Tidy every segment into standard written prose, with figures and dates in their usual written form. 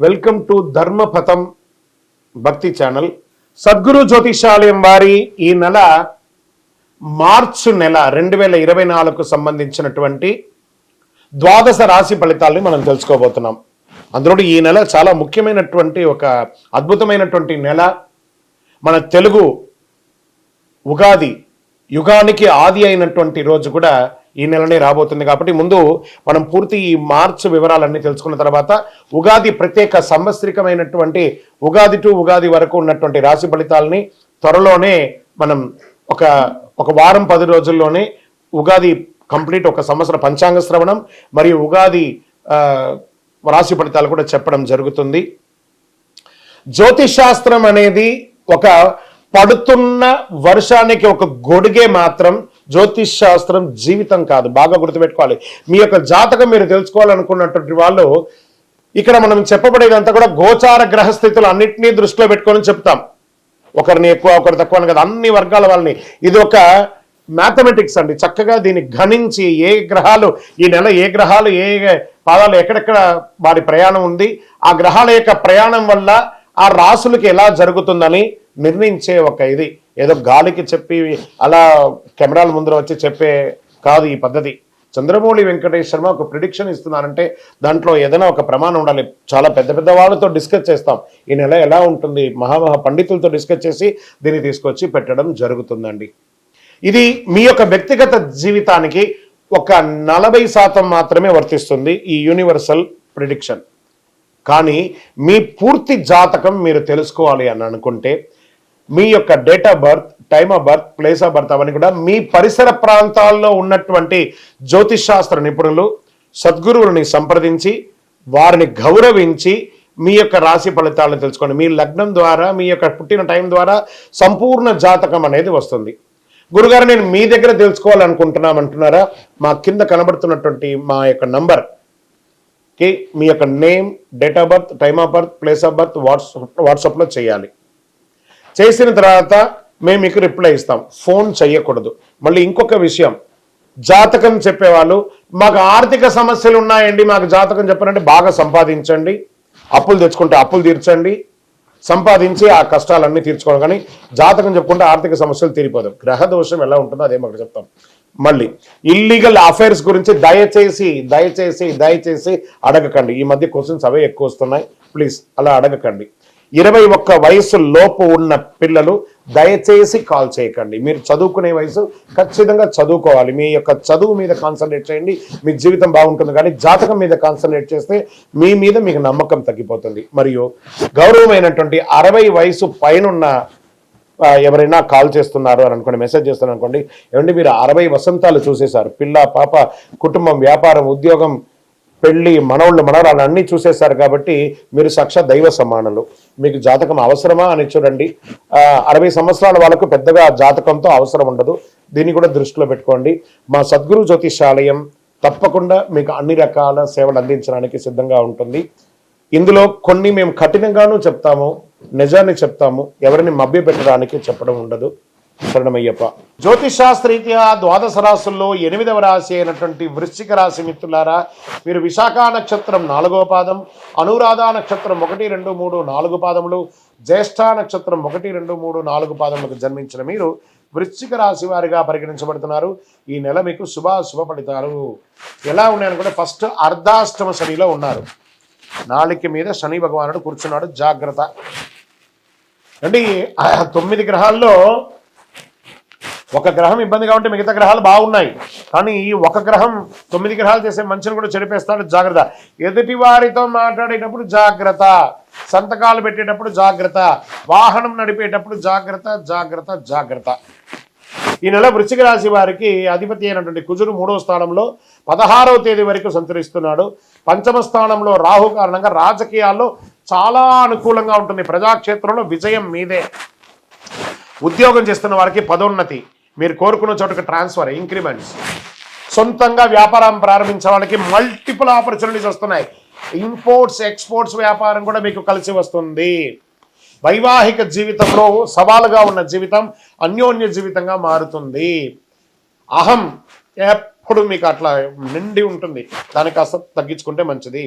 Welcome to ధర్మపథం భక్తి channel. Sadhguru జ్యోతిషాలయం వారి ఈ నెల మార్చి నెల 2024కు సంబంధించినటువంటి ద్వాదశ రాశి ఫలితాలని మనం తెలుసుకోబోతున్నాం. అందులో ఈ నెల చాలా ముఖ్యమైనటువంటి ఒక అద్భుతమైనటువంటి నెల. మన తెలుగు ఉగాది యుగానికి ఆది అయినటువంటి రోజు కూడా ఈ నెలనే రాబోతుంది. కాబట్టి ముందు మనం పూర్తి ఈ మార్చి వివరాలన్నీ తెలుసుకున్న తర్వాత ఉగాది ప్రత్యేక సంవత్సరికమైనటువంటి ఉగాది టు ఉగాది వరకు ఉన్నటువంటి రాశి ఫలితాలని త్వరలోనే మనం ఒక వారం 10 రోజుల్లోనే ఉగాది కంప్లీట్ ఒక సంవత్సర పంచాంగ శ్రవణం మరియు ఉగాది రాశి ఫలితాలు కూడా చెప్పడం జరుగుతుంది. జ్యోతిష్ శాస్త్రం అనేది ఒక పడుతున్న వర్షానికి ఒక గొడుగే మాత్రం. జ్యోతిష్ శాస్త్రం జీవితం కాదు, బాగా గుర్తుపెట్టుకోవాలి. మీ యొక్క జాతకం మీరు తెలుసుకోవాలనుకున్నటువంటి వాళ్ళు ఇక్కడ మనం చెప్పబడేదంతా కూడా గోచార గ్రహస్థితులు అన్నింటినీ దృష్టిలో పెట్టుకొని చెప్తాం. ఒకరిని ఎక్కువ ఒకరు తక్కువ అని కదా, అన్ని వర్గాల వాళ్ళని. ఇది ఒక మ్యాథమెటిక్స్ అండి. చక్కగా దీన్ని గణించి ఏ గ్రహాలు ఈ నెల ఏ గ్రహాలు ఏ పాదాలు ఎక్కడెక్కడ వారి ప్రయాణం ఉంది, ఆ గ్రహాల యొక్క ప్రయాణం వల్ల ఆ రాసులకి ఎలా జరుగుతుందని నిర్ణయించే ఒక ఇది. ఏదో గాలికి చెప్పి అలా కెమెరాల ముందర వచ్చి చెప్పే కాదు ఈ పద్ధతి. చంద్రమౌళి వెంకటేష్ శర్మ ఒక ప్రిడిక్షన్ ఇస్తున్నారంటే దాంట్లో ఏదైనా ఒక ప్రమాణం ఉండాలి. చాలా పెద్ద పెద్ద వాళ్ళతో డిస్కస్ చేస్తాం. ఈ నెల ఎలా ఉంటుంది, మహామహా పండితులతో డిస్కస్ చేసి దీన్ని తీసుకొచ్చి పెట్టడం జరుగుతుందండి. ఇది మీ యొక్క వ్యక్తిగత జీవితానికి ఒక 40% మాత్రమే వర్తిస్తుంది ఈ యూనివర్సల్ ప్రిడిక్షన్. కానీ మీ పూర్తి జాతకం మీరు తెలుసుకోవాలి అని అనుకుంటే మీ యొక్క date of birth, time of birth, place of birth అవన్నీ కూడా మీ పరిసర ప్రాంతాల్లో ఉన్నటువంటి జ్యోతిష్ శాస్త్ర నిపుణులు సద్గురువులని సంప్రదించి వారిని గౌరవించి మీ యొక్క రాశి ఫలితాలను తెలుసుకోండి. మీ లగ్నం ద్వారా మీ యొక్క పుట్టిన టైం ద్వారా సంపూర్ణ జాతకం అనేది వస్తుంది. గురుగారు నేను మీ దగ్గర తెలుసుకోవాలనుకుంటున్నామంటున్నారా? మా కింద కనబడుతున్నటువంటి మా యొక్క నంబర్కి మీ యొక్క name, date of birth, time of birth, place of birth వాట్సాప్లో చేయాలి. చేసిన తర్వాత మేము మీకు రిప్లై ఇస్తాం. ఫోన్ చేయకూడదు. మళ్ళీ ఇంకొక విషయం, జాతకం చెప్పేవాళ్ళు మాకు ఆర్థిక సమస్యలు ఉన్నాయండి, మాకు జాతకం చెప్పారంటే బాగా సంపాదించండి, అప్పులు తెచ్చుకుంటే అప్పులు తీర్చండి, సంపాదించి ఆ కష్టాలన్నీ తీర్చుకోవడం. కానీ జాతకం చెప్పుకుంటే ఆర్థిక సమస్యలు తీరిపోదు. గ్రహ దోషం ఎలా ఉంటుందో అదే మాకు చెప్తాం. మళ్ళీ ఇల్లీగల్ అఫైర్స్ గురించి దయచేసి దయచేసి దయచేసి అడగకండి. ఈ మధ్య క్వశ్చన్స్ అవే ఎక్కువ వస్తున్నాయి. ప్లీజ్ అలా అడగకండి. 21 వయసు లోపు ఉన్న పిల్లలు దయచేసి కాల్ చేయకండి. మీరు చదువుకునే వయసు ఖచ్చితంగా చదువుకోవాలి. మీ యొక్క చదువు మీద కాన్సన్ట్రేట్ చేయండి, మీ జీవితం బాగుంటుంది. కానీ జాతకం మీద కాన్సన్ట్రేట్ చేస్తే మీ మీద మీకు నమ్మకం తగ్గిపోతుంది. మరియు గౌరవమైనటువంటి 60 వయసు పైనున్న ఎవరైనా కాల్ చేస్తున్నారు అని అనుకోండి, మెసేజ్ చేస్తున్నారు అనుకోండి, ఏమంటే మీరు 60 వసంతాలు చూసేశారు, పిల్ల పాప కుటుంబం వ్యాపారం ఉద్యోగం పెళ్లి మనోళ్ళు మనవరాలు అన్నీ చూసేశారు. కాబట్టి మీరు సాక్షాత్ దైవ సమానులు. మీకు జాతకం అవసరమా అని చూడండి. 60 సంవత్సరాల వాళ్ళకు పెద్దగా జాతకంతో అవసరం ఉండదు. దీన్ని కూడా దృష్టిలో పెట్టుకోండి. మా సద్గురు జ్యోతిషాలయం తప్పకుండా మీకు అన్ని రకాల సేవలు అందించడానికి సిద్ధంగా ఉంటుంది. ఇందులో కొన్ని మేము కఠినంగానూ చెప్తాము, నిజాన్ని చెప్తాము, ఎవరిని మభ్య పెట్టడానికి చెప్పడం ఉండదు. శరణమయ్యప్ప. జ్యోతిష్ శాస్త్రరీత్యా ద్వాదశ రాశుల్లో 8వ రాశి అయినటువంటి వృశ్చిక రాశి మిత్రులారా, మీరు విశాఖ నక్షత్రం 4వ పాదం, అనురాధ నక్షత్రం 1, 2, 3, 4 పాదములు, జ్యేష్ఠ నక్షత్రం 1, 2, 3, 4 పాదములకు జన్మించిన మీరు వృశ్చిక రాశి వారిగా పరిగణించబడుతున్నారు. ఈ నెల మీకు శుభ ఫలితాలు ఎలా ఉన్నాయనుకుంటే, ఫస్ట్ అర్ధాష్టమ శనిలో ఉన్నారు. నాలుక మీద శని భగవానుడు కూర్చున్నాడు. జాగ్రత్త అంటే 9 గ్రహాల్లో ఒక గ్రహం ఇబ్బందిగా ఉంటే మిగతా గ్రహాలు బాగున్నాయి. కానీ ఈ ఒక గ్రహం 9 గ్రహాలు చేసే మంచిని కూడా చెడిపేస్తాడు. జాగ్రత్త. ఎదుటి వారితో మాట్లాడేటప్పుడు జాగ్రత్త, సంతకాలు పెట్టేటప్పుడు జాగ్రత్త, వాహనం నడిపేటప్పుడు జాగ్రత్త జాగ్రత్త జాగ్రత్త. ఈ నెల వృశ్చిక రాశి వారికి అధిపతి అయినటువంటి కుజుడు 3వ స్థానంలో 16వ తేదీ వరకు సంచరిస్తున్నాడు. 5వ స్థానంలో రాహు కారణంగా రాజకీయాల్లో చాలా అనుకూలంగా ఉంటుంది. ప్రజాక్షేత్రంలో విజయం మీదే. ఉద్యోగం చేస్తున్న వారికి పదోన్నతి, మీరు కోరుకున్న చోటుకు ట్రాన్స్ఫర్, ఇంక్రిమెంట్స్, సొంతంగా వ్యాపారం ప్రారంభించే వాళ్ళకి మల్టిపుల్ ఆపర్చునిటీస్ వస్తున్నాయి. ఇంపోర్ట్స్ ఎక్స్పోర్ట్స్ వ్యాపారం కూడా మీకు కలిసి వస్తుంది. వైవాహిక జీవితంలో సవాలుగా ఉన్న జీవితం అన్యోన్య జీవితంగా మారుతుంది. అహం ఎప్పుడు మీకు అట్లా నిండి ఉంటుంది, దాన్ని కాస్త తగ్గించుకుంటే మంచిది.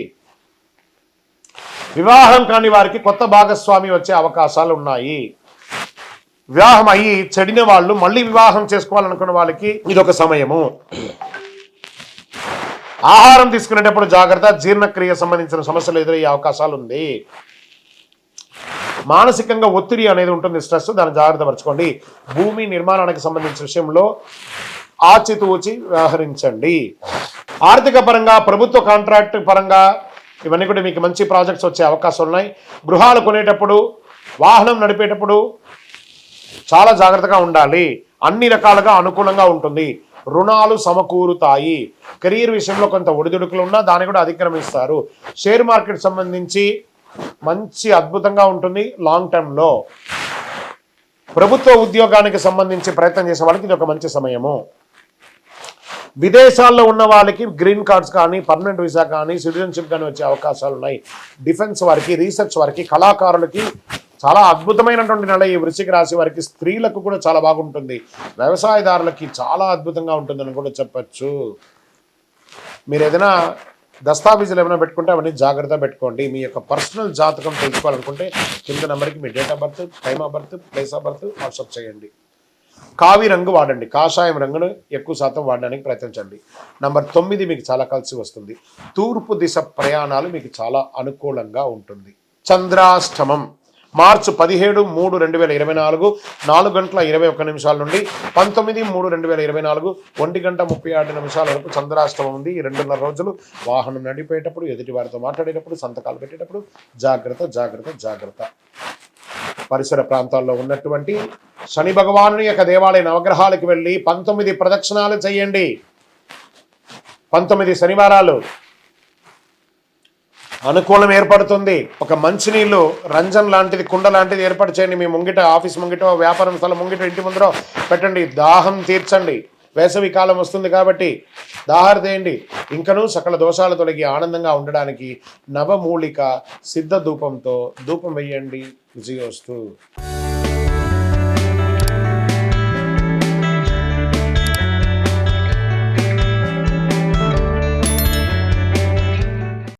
వివాహం కాని వారికి కొత్త భాగస్వామి వచ్చే అవకాశాలు ఉన్నాయి. వివాహం అయ్యి చెడిన వాళ్ళు మళ్ళీ వివాహం చేసుకోవాలనుకున్న వాళ్ళకి ఇదొక సమయము. ఆహారం తీసుకునేటప్పుడు జాగ్రత్త, జీర్ణక్రియ సంబంధించిన సమస్యలు ఎదురయ్యే అవకాశాలు ఉంది. మానసికంగా ఒత్తిడి అనేది ఉంటుంది, స్ట్రెస్, దాన్ని జాగ్రత్త పరచుకోండి. భూమి నిర్మాణానికి సంబంధించిన విషయంలో ఆచితూచి వ్యవహరించండి. ఆర్థిక పరంగా, ప్రభుత్వ కాంట్రాక్ట్ పరంగా ఇవన్నీ కూడా మీకు మంచి ప్రాజెక్ట్స్ వచ్చే అవకాశాలు ఉన్నాయి. గృహాలు కొనేటప్పుడు, వాహనం నడిపేటప్పుడు చాలా జాగ్రత్తగా ఉండాలి. అన్ని రకాలుగా అనుకూలంగా ఉంటుంది. రుణాలు సమకూరుతాయి. కెరీర్ విషయంలో కొంత ఒడిదుడుకులు ఉన్నా దాన్ని కూడా అధిక్రమిస్తారు. షేర్ మార్కెట్ సంబంధించి మంచి అద్భుతంగా ఉంటుంది లాంగ్ టర్మ్లో. ప్రభుత్వ ఉద్యోగానికి సంబంధించి ప్రయత్నం చేసే వాళ్ళకి ఇది ఒక మంచి సమయము. విదేశాల్లో ఉన్న వాళ్ళకి గ్రీన్ కార్డ్స్ కానీ, పర్మనెంట్ వీసా కానీ, సిటిజన్షిప్ కానీ వచ్చే అవకాశాలు ఉన్నాయి. డిఫెన్స్ వారికి, రీసెర్చ్ వారికి, కళాకారులకి చాలా అద్భుతమైనటువంటి నెల ఈ వృశ్చిక రాశి వారికి. స్త్రీలకు కూడా చాలా బాగుంటుంది. వ్యవసాయదారులకి చాలా అద్భుతంగా ఉంటుందని కూడా చెప్పచ్చు. మీరు ఏదైనా దస్తావేజులు ఏమైనా పెట్టుకుంటే అవన్నీ జాగ్రత్త పెట్టుకోండి. మీ యొక్క పర్సనల్ జాతకం తెలుసుకోవాలనుకుంటే కింద నెంబర్కి మీ date of birth, time of birth, place of birth WhatsApp చేయండి. కావి రంగు వాడండి, కాషాయం రంగును ఎక్కువ శాతం వాడడానికి ప్రయత్నించండి. నంబర్ 9 మీకు చాలా కలిసి వస్తుంది. తూర్పు దిశ ప్రయాణాలు మీకు చాలా అనుకూలంగా ఉంటుంది. చంద్రాష్టమం మార్చి 17/3/2024 4:21 నుండి 19/3/2024 1:36 వరకు చంద్రాష్టమం ఉంది. ఈ 2.5 రోజులు వాహనం నడిపేటప్పుడు, ఎదుటి వారితో మాట్లాడేటప్పుడు, సంతకాలు పెట్టేటప్పుడు జాగ్రత్త జాగ్రత్త జాగ్రత్త. పరిసర ప్రాంతాల్లో ఉన్నటువంటి శని భగవాను యొక్క దేవాలయ నవగ్రహాలకు వెళ్ళి 19 ప్రదక్షిణాలు చేయండి. 19 శనివారాలు అనుకూలం ఏర్పడుతుంది. ఒక మంచినీళ్ళు రంజన్ లాంటిది, కుండ లాంటిది ఏర్పాటు చేయండి. మీ ముంగిట, ఆఫీస్ ముంగిటో, వ్యాపారం స్థలం ముంగిట, ఇంటి ముందరో పెట్టండి. దాహం తీర్చండి. వేసవి కాలం వస్తుంది కాబట్టి దాహారు తీయండి. ఇంకనూ సకల దోషాలు తొలగి ఆనందంగా ఉండడానికి నవమూలిక సిద్ధ ధూపంతో ధూపం వేయండి. విజయోస్తు.